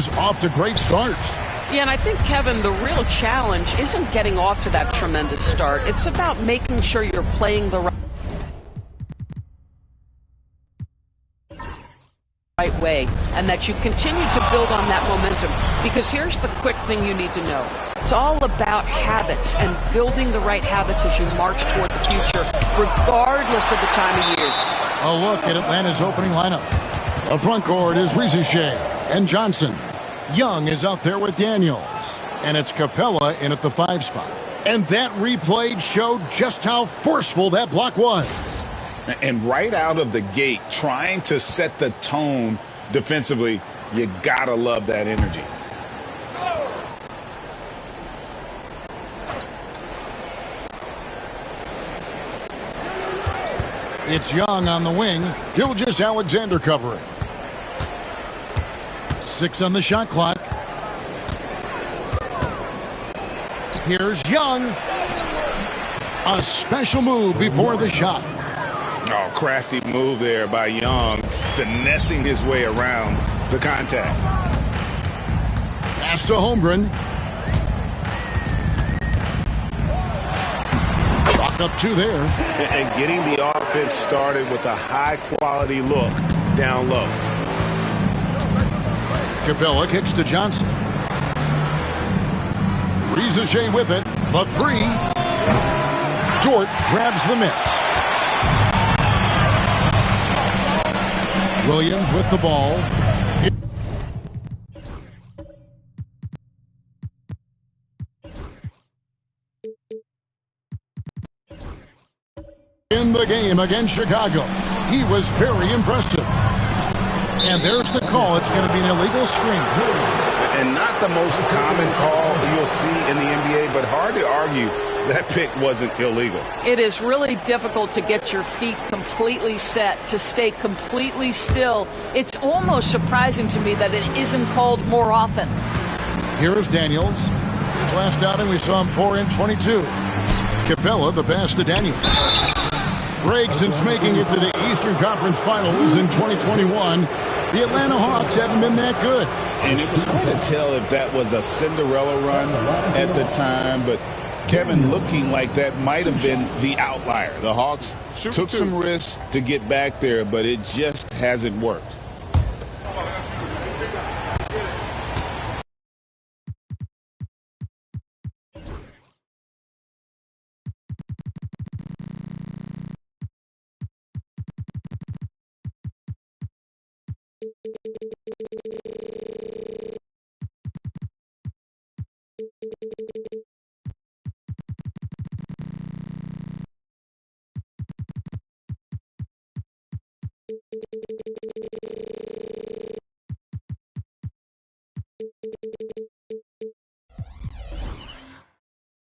teams off to great starts. Yeah, and I think, Kevin, the real challenge isn't getting off to that tremendous start. It's about making sure you're playing the right way and that you continue to build on that momentum. Because here's the quick thing you need to know. It's all about habits and building the right habits as you march toward the future, regardless of the time of year. A look at Atlanta's opening lineup. The front court is Risacher and Johnson. Young is out there with Daniels. And it's Capella in at the 5 spot. And that replay showed just how forceful that block was. And right out of the gate, trying to set the tone defensively, you gotta love that energy. It's Young on the wing. Gilgeous-Alexander covering. 6 on the shot clock. Here's Young. A special move before the shot. Oh, crafty move there by Young, finessing his way around the contact. Pass to Holmgren. Chalk up 2 there. And getting the offense started with a high-quality look down low. Capella kicks to Johnson. Risacher with it. The 3. Dort grabs the miss. Williams with the ball. In the game against Chicago. He was very impressive. And there's the call. It's going to be an illegal screen. And not the most common call you'll see in the NBA, but hard to argue that pick wasn't illegal. It is really difficult to get your feet completely set, to stay completely still. It's almost surprising to me that it isn't called more often. Here's Daniels. His last outing, we saw him pour in 22. Capella, the pass to Daniels. Greg, since making it to the Eastern Conference Finals in 2021, the Atlanta Hawks haven't been that good. And it was hard to tell if that was a Cinderella run at the time, but Kevin, looking like that might have been the outlier. The Hawks took some risks to get back there, but it just hasn't worked.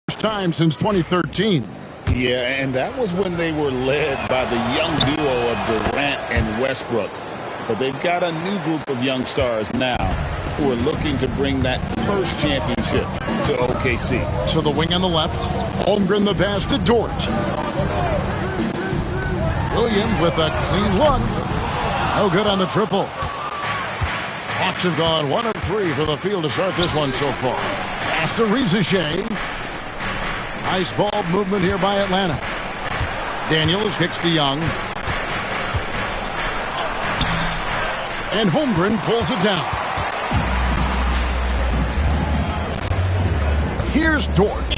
First time since 2013. Yeah, and that was when they were led by the young duo of Durant and Westbrook. But they've got a new group of young stars now who are looking to bring that first championship to OKC. To the wing on the left. Holmgren the pass to Dort. Williams with a clean look. No good on the triple. Hawks have gone 1 of 3 for the field to start this one so far. Pass to Risacher. Nice ball movement here by Atlanta. Daniels kicks to Young. And Holmgren pulls it down. Here's Dort.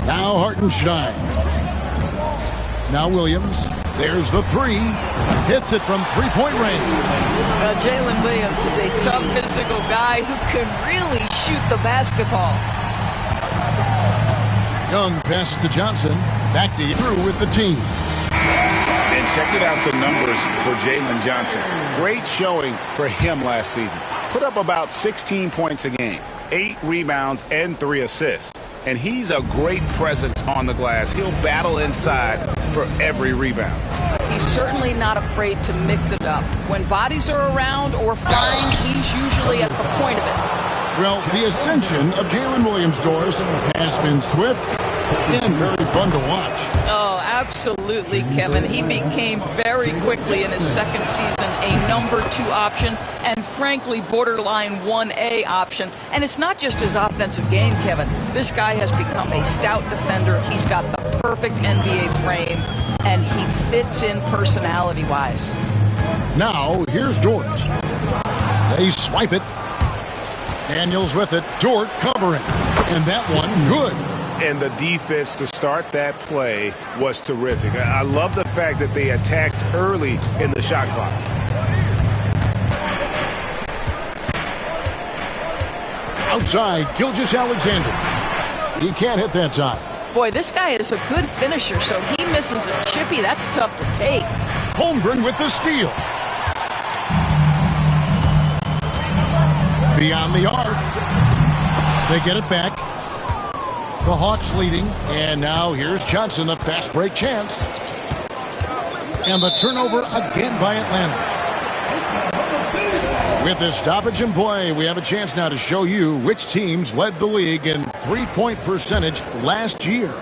Now Hartenstein. Now Williams. There's the 3. Hits it from three-point range. Jalen Williams is a tough physical guy who can really shoot the basketball. Young passes to Johnson. Back to through with the team. And check it out, some numbers for Jalen Johnson. Great showing for him last season. Put up about 16 points a game, 8 rebounds, and 3 assists. And he's a great presence on the glass. He'll battle inside for every rebound. He's certainly not afraid to mix it up. When bodies are around or flying, he's usually at the point of it. Well, the ascension of Jalen Williams, Doris, has been swift and very fun to watch. Oh, Absolutely, Kevin. He became very quickly in his second season a number 2 option and frankly borderline 1A option. And it's not just his offensive game, Kevin. This guy has become a stout defender. He's got the perfect NBA frame and he fits in personality-wise. Now, here's Dort. They swipe it. Daniels with it. Dort covering. And that one, good. And the defense to start that play was terrific. I love the fact that they attacked early in the shot clock. Outside, Gilgeous-Alexander. He can't hit that time. Boy, this guy is a good finisher, so he misses a chippy. That's tough to take. Holmgren with the steal. Beyond the arc. They get it back. The Hawks leading. And now here's Johnson, the fast break chance. And the turnover again by Atlanta. With this stoppage in play, we have a chance now to show you which teams led the league in three-point percentage last year.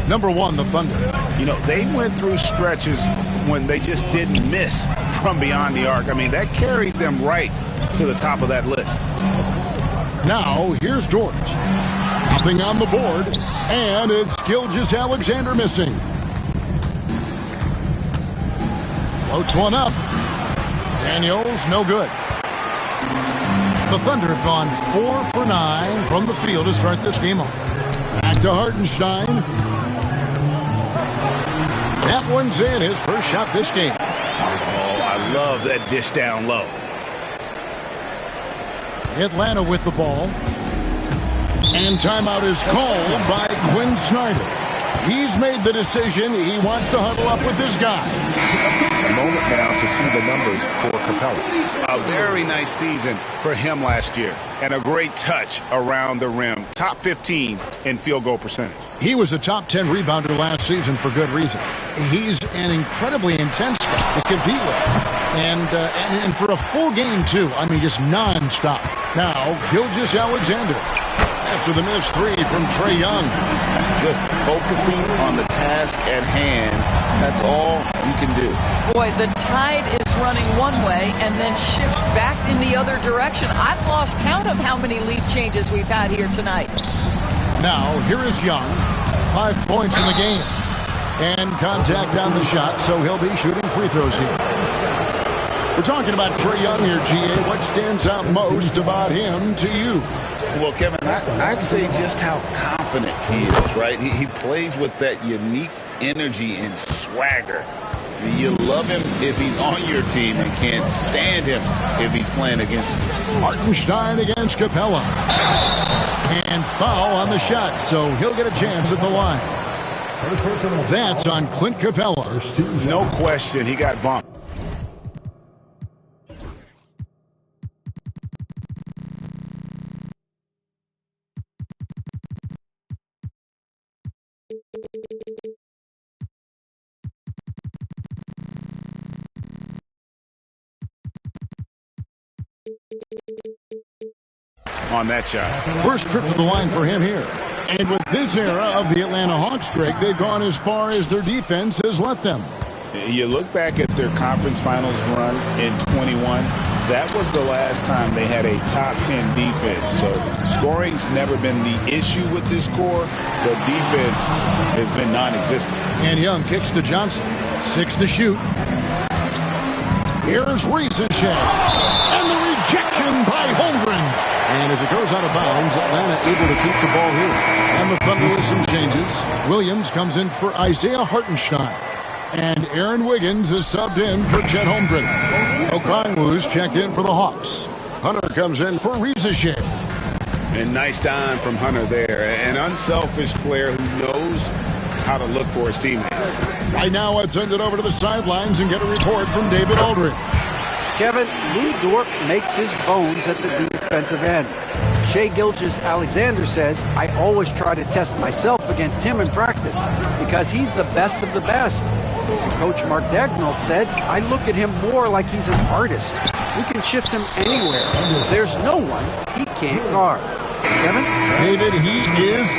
Number 1, the Thunder. You know, they went through stretches when they just didn't miss from beyond the arc. I mean, that carried them right to the top of that list. Now, here's Dort. Nothing on the board, and it's Gilgeous-Alexander missing. Floats one up. Daniels, no good. The Thunder have gone 4 for 9 from the field to start this game off. Back to Hartenstein. That one's in, his first shot this game. Oh, I love that dish down low. Atlanta with the ball. And timeout is called by Quinn Snyder. He's made the decision. He wants to huddle up with this guy. A moment now to see the numbers for Capella. A very nice season for him last year. And a great touch around the rim. Top 15 in field goal percentage. He was a top 10 rebounder last season for good reason. He's an incredibly intense guy to compete with. And for a full game, too. I mean, just nonstop. Now, Gilgeous-Alexander. After the missed 3 from Trae Young. Just focusing on the task at hand. That's all you can do. Boy, the tide is running one way and then shifts back in the other direction. I've lost count of how many lead changes we've had here tonight. Now, here is Young. 5 points in the game. And contact on the shot, so he'll be shooting free throws here. We're talking about Trae Young here, GA. What stands out most about him to you? Well, Kevin, I'd say just how confident he is, right? He plays with that unique energy and swagger. You love him if he's on your team and can't stand him if he's playing against you. Hartenstein against Capella. And foul on the shot, so he'll get a chance at the line. That's on Clint Capella. No question, he got bumped. On that shot. First trip to the line for him here. And with this era of the Atlanta Hawks streak, they've gone as far as their defense has let them. You look back at their conference finals run in 21, that was the last time they had a top 10 defense. So scoring's never been the issue with this core, but defense has been non-existent. And Young kicks to Johnson. 6 to shoot. Here's Riesenshaw. And the rejection by Holmgren. And as it goes out of bounds, Atlanta able to keep the ball here. And the Thunder with some changes. Williams comes in for Isaiah Hartenstein. And Aaron Wiggins is subbed in for Chet Holmgren. Okongwu's checked in for the Hawks. Hunter comes in for Riesenshaw. And nice dime from Hunter there. An unselfish player who knows how to look for his teammates. Right now, let's send it over to the sidelines and get a report from David Aldridge. Kevin, Lou Dort makes his bones at the defensive end. Shai Gilgeous-Alexander says, I always try to test myself against him in practice because he's the best of the best. Coach Mark Daigneault said, I look at him more like he's an artist. We can shift him anywhere. There's no one he can't guard. Kevin? David, he is